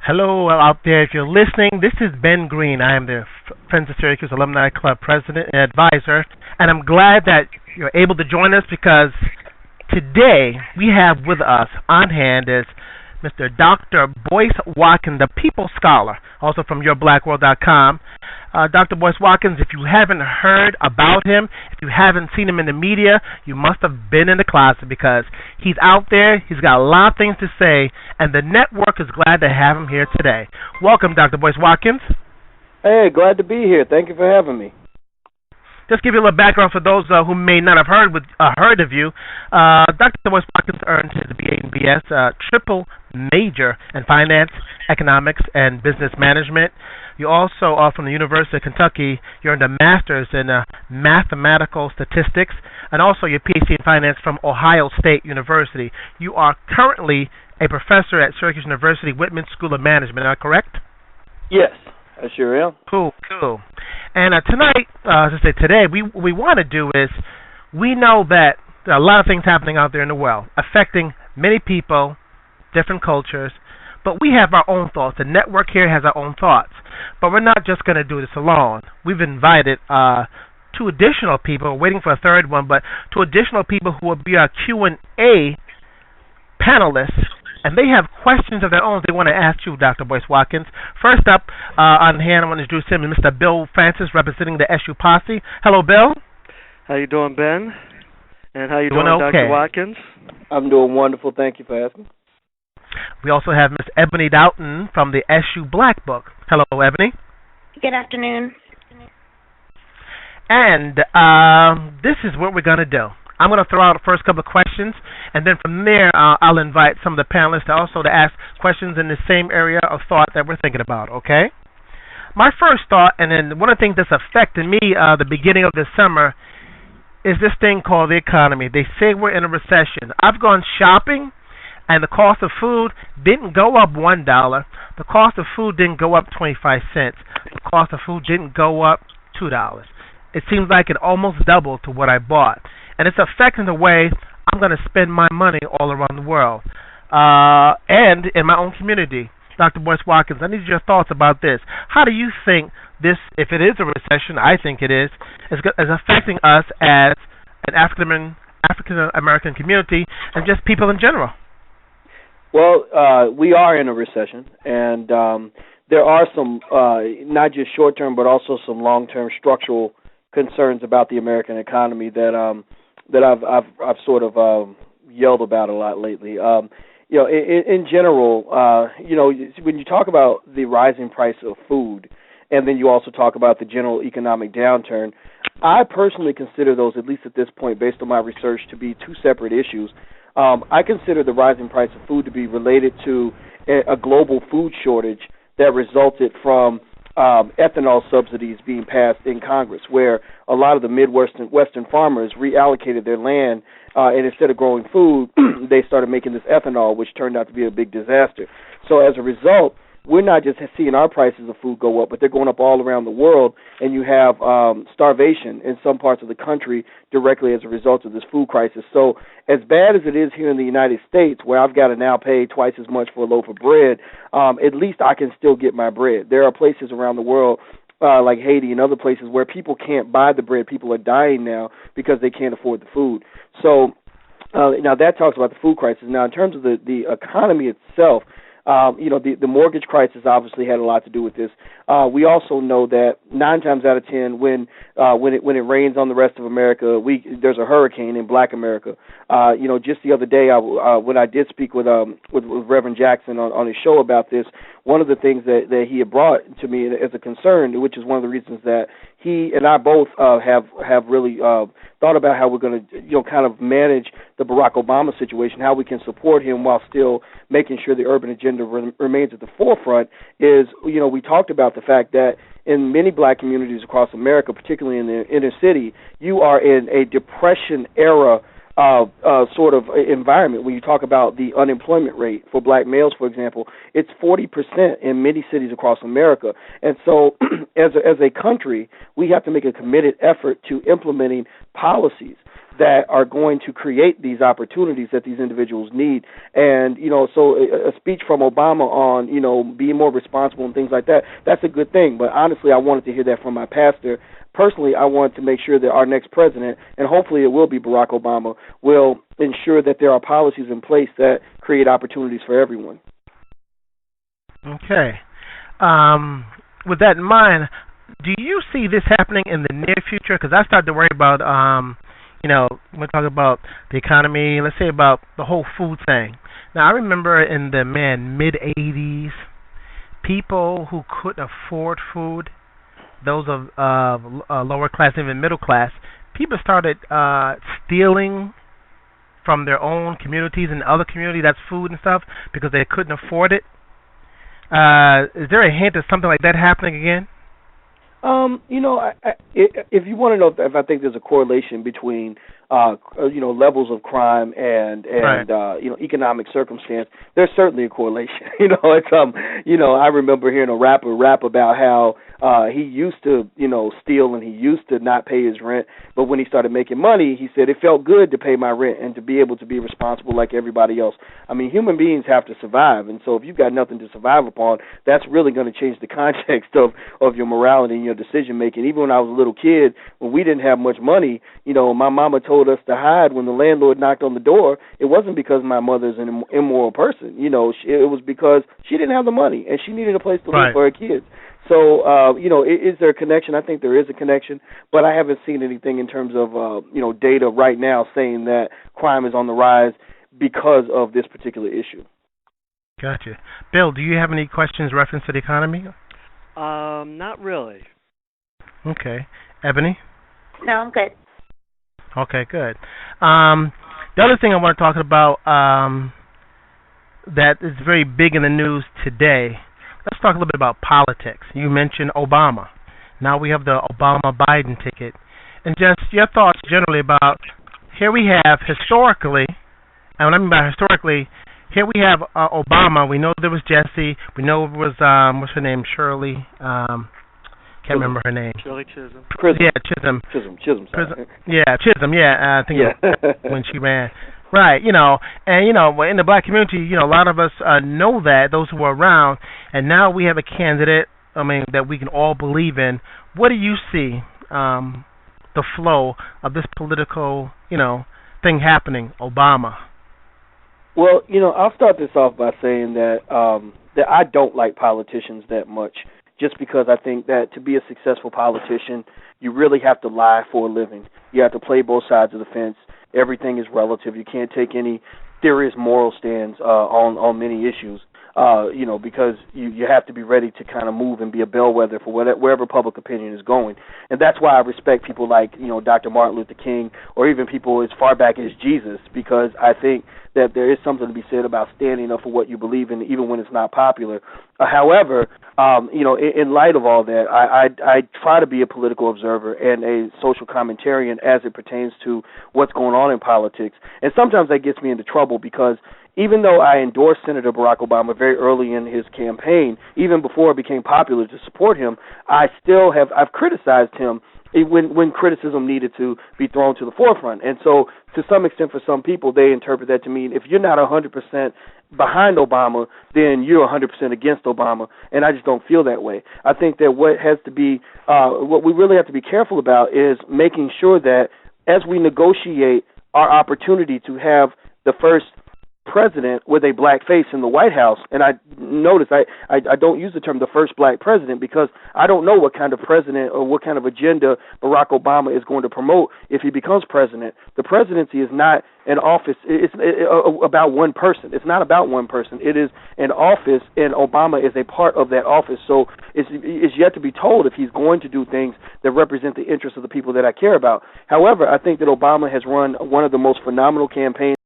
Hello out there. If you're listening, this is Ben Green. I am the Friends of Syracuse Alumni Club president and advisor, and I'm glad that you're able to join us because today we have with us on hand is Mr. Dr. Boyce Watkins, the People Scholar, also from YourBlackWorld.com. Dr. Boyce Watkins, if you haven't heard about him, if you haven't seen him in the media, you must have been in the closet because he's out there, he's got a lot of things to say, and the network is glad to have him here today. Welcome, Dr. Boyce Watkins. Hey, glad to be here. Thank you for having me. Just give you a little background for those who may not have heard of you. Dr. Boyce Watkins earned his BA and BS, triple major in finance, economics, and business management. You also are from the University of Kentucky. You earned a master's in mathematical statistics, and also your PhD in finance from Ohio State University. You are currently a professor at Syracuse University Whitman School of Management. Am I correct? Yes, I sure am. Cool. And tonight, today, we want to do is we know that there are a lot of things happening out there in the world affecting many people, different cultures, but we have our own thoughts. The network here has our own thoughts. But we're not just going to do this alone. We've invited two additional people, waiting for a third one, but two additional people who will be our Q&A panelists, and they have questions of their own they want to ask you, Dr. Boyce Watkins. First up on hand, I want to introduce him, Mr. Bill Francis, representing the SU Posse. Hello, Bill. How you doing, Ben? And how you doing, okay. Dr. Watkins? I'm doing wonderful. Thank you for asking. We also have Miss Ebony Doughton from the SU Black Book. Hello, Ebony. Good afternoon. And this is what we're going to do. I'm going to throw out the first couple of questions, and then from there I'll invite some of the panelists to ask questions in the same area of thought that we're thinking about, okay? My first thought, and then one of the things that's affected me the beginning of this summer, is this thing called the economy. They say we're in a recession. I've gone shopping, and the cost of food didn't go up $1. The cost of food didn't go up 25 cents. The cost of food didn't go up $2. It seems like it almost doubled to what I bought. And it's affecting the way I'm going to spend my money all around the world and in my own community. Dr. Boyce Watkins, I need your thoughts about this. How do you think this, if it is a recession, I think it is affecting us as an African-American community and just people in general? Well, we are in a recession, and there are some not just short-term but also some long-term structural concerns about the American economy that I've sort of yelled about a lot lately. In general, when you talk about the rising price of food, and then you also talk about the general economic downturn, I personally consider those, at least at this point, based on my research, to be two separate issues. I consider the rising price of food to be related to a global food shortage that resulted from ethanol subsidies being passed in Congress, where a lot of the Midwestern farmers reallocated their land, and instead of growing food, they started making this ethanol, which turned out to be a big disaster. So as a result, we're not just seeing our prices of food go up, but they're going up all around the world, and you have starvation in some parts of the country directly as a result of this food crisis. So as bad as it is here in the United States, where I've got to now pay twice as much for a loaf of bread, at least I can still get my bread. There are places around the world like Haiti and other places where people can't buy the bread. People are dying now because they can't afford the food. So now that talks about the food crisis. Now in terms of the economy itself, the mortgage crisis obviously had a lot to do with this. We also know that 9 times out of 10, when it rains on the rest of America, there's a hurricane in Black America. Just the other day, when I did speak with Reverend Jackson on his show about this, one of the things that he had brought to me as a concern, which is one of the reasons that he and I both have really thought about how we're going to kind of manage the Barack Obama situation, how we can support him while still making sure the urban agenda remains at the forefront, is we talked about the fact that in many Black communities across America, particularly in the inner city, you are in a Depression era sort of environment. When you talk about the unemployment rate for Black males, for example, it's 40% in many cities across America. And so as a country, we have to make a committed effort to implementing policies that are going to create these opportunities that these individuals need. And, so a speech from Obama on, being more responsible and things like that, that's a good thing. But honestly, I wanted to hear that from my pastor. Personally, I want to make sure that our next president, and hopefully it will be Barack Obama, will ensure that there are policies in place that create opportunities for everyone. Okay. With that in mind, do you see this happening in the near future? Because I started to worry about, when we talk about the economy, let's say about the whole food thing. Now, I remember in the mid-'80s, people who couldn't afford food, those of lower class, even middle class, people started stealing from their own communities and other communities, that's food and stuff, because they couldn't afford it. Is there a hint of something like that happening again? If you want to know if I think there's a correlation between levels of crime and right. Economic circumstance, there's certainly a correlation. I remember hearing a rapper rap about how he used to steal and he used to not pay his rent, but when he started making money, he said it felt good to pay my rent and to be able to be responsible like everybody else. I mean, human beings have to survive, and so if you've got nothing to survive upon, that's really going to change the context of your morality and your decision making. Even when I was a little kid, when we didn't have much money, my mama told us to hide when the landlord knocked on the door. It wasn't because my mother's an immoral person. It was because she didn't have the money and she needed a place to live for her kids. So, is there a connection? I think there is a connection, but I haven't seen anything in terms of, data right now saying that crime is on the rise because of this particular issue. Gotcha. Bill, do you have any questions reference to the economy? Not really. Okay. Ebony? No, I'm good. Okay, good. The other thing I want to talk about that is very big in the news today, let's talk a little bit about politics. You mentioned Obama. Now we have the Obama-Biden ticket. And just your thoughts generally about, here we have historically, and what I mean by historically, here we have Obama. We know there was Jesse. We know it was, what's her name, Shirley. Can't remember her name. Shirley Chisholm. Yeah, Chisholm. Chisholm. Yeah, Chisholm. Yeah, I think when she ran. Right, and in the black community, a lot of us know that, those who are around, and now we have a candidate, that we can all believe in. What do you see the flow of this political, thing happening, Obama? Well, I'll start this off by saying that that I don't like politicians that much, just because I think that to be a successful politician, you really have to lie for a living. You have to play both sides of the fence. Everything is relative. You can't take any serious moral stands on many issues, because you have to be ready to kind of move and be a bellwether for wherever public opinion is going. And that's why I respect people like, Dr. Martin Luther King, or even people as far back as Jesus, because I think that there is something to be said about standing up for what you believe in, even when it's not popular. However, in light of all that, I try to be a political observer and a social commentarian as it pertains to what's going on in politics. And sometimes that gets me into trouble because even though I endorsed Senator Barack Obama very early in his campaign, even before it became popular to support him, I've criticized him when criticism needed to be thrown to the forefront. And so to some extent, for some people, they interpret that to mean if you're not 100% behind Obama, then you're 100% against Obama, and I just don't feel that way. I think that what we really have to be careful about is making sure that as we negotiate our opportunity to have the first president with a black face in the White House, and I notice I don't use the term the first black president because I don't know what kind of president or what kind of agenda Barack Obama is going to promote if he becomes president. The presidency is not an office. It's about one person. It's not about one person. It is an office, and Obama is a part of that office. So it's yet to be told if he's going to do things that represent the interests of the people that I care about. However, I think that Obama has run one of the most phenomenal campaigns